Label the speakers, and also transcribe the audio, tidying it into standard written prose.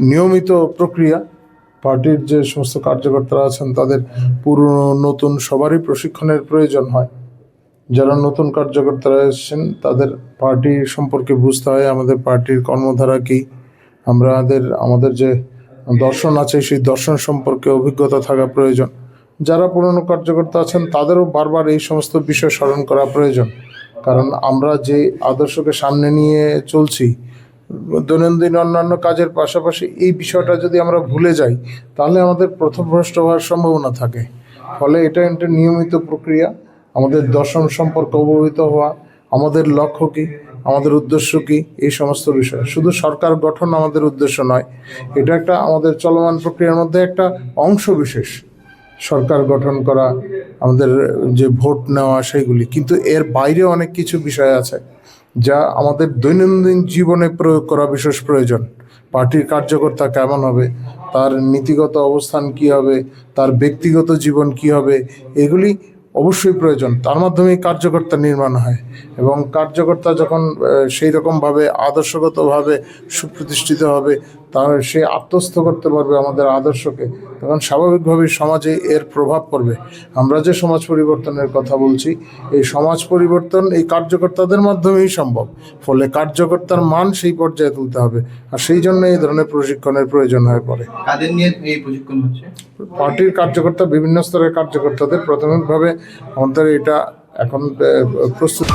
Speaker 1: নিয়মিত প্রক্রিয়া। পার্টির যে সমস্ত কার্যকর্তারা আছেন তাদের পুরনো নতুন সবারই প্রশিক্ষণের প্রয়োজন হয়। যারা নতুন কার্যকর্তারা এসেছেন তাদের পার্টি সম্পর্কে বুঝতে হয়, আমাদের পার্টির কর্মধারা কী, আমাদের যে দর্শন আছে সেই দর্শন সম্পর্কে অভিজ্ঞতা থাকা প্রয়োজন। যারা পুরনো কার্যকর্তা আছেন তাদেরও বারবার এই সমস্ত বিষয় স্মরণ করা প্রয়োজন, কারণ আমরা যে আদর্শকে সামনে নিয়ে চলছি দৈনন্দিন অন্যান্য কাজের পাশাপাশি এই বিষয়টা যদি আমরা ভুলে যাই তাহলে আমাদের পথভ্রষ্ট হওয়ার সম্ভাবনা থাকে। ফলে এটা একটা নিয়মিত প্রক্রিয়া। আমাদের দর্শন সম্পর্কে অবহিত হওয়া, আমাদের লক্ষ্য কী, আমাদের উদ্দেশ্য কী, এই সমস্ত বিষয়। শুধু সরকার গঠন আমাদের উদ্দেশ্য নয়, এটা একটা আমাদের চলমান প্রক্রিয়ার মধ্যে একটা অংশ বিশেষ। সরকার গঠন করা, আমাদের যে ভোট নেওয়া সেইগুলি, কিন্তু এর বাইরে অনেক কিছু বিষয় আছে যা আমাদের দৈনন্দিন জীবনে প্রয়োগ করা বিশেষ প্রয়োজন। পার্টির কার্যকর্তা কেমন হবে, তার নীতিগত অবস্থান কী হবে, তার ব্যক্তিগত জীবন কী হবে, এগুলি অবশ্যই প্রয়োজন। তার মাধ্যমেই কার্যকর্তা নির্মাণ হয়, এবং কার্যকর্তা যখন সেই রকমভাবে আদর্শগতভাবে সুপ্রতিষ্ঠিত হবে, তার সে আত্মস্থ করতে পারবে আমাদের আদর্শকে, তখন স্বাভাবিকভাবেই সমাজে এর প্রভাব পড়বে। আমরা যে সমাজ পরিবর্তনের কথা বলছি, এই সমাজ পরিবর্তন এই কার্যকর্তাদের মাধ্যমেই সম্ভব। ফলে কার্যকর্তার মান সেই পর্যায়ে তুলতে হবে, আর সেই জন্য এই ধরনের প্রশিক্ষণের প্রয়োজন হয়ে পড়ে।
Speaker 2: কাদের নিয়ে এই প্রশিক্ষণ হচ্ছে?
Speaker 1: পার্টির কার্যকর্তা, বিভিন্ন স্তরের কার্যকর্তাদের প্রাথমিকভাবে আমাদের এটা এখন প্রস্তুত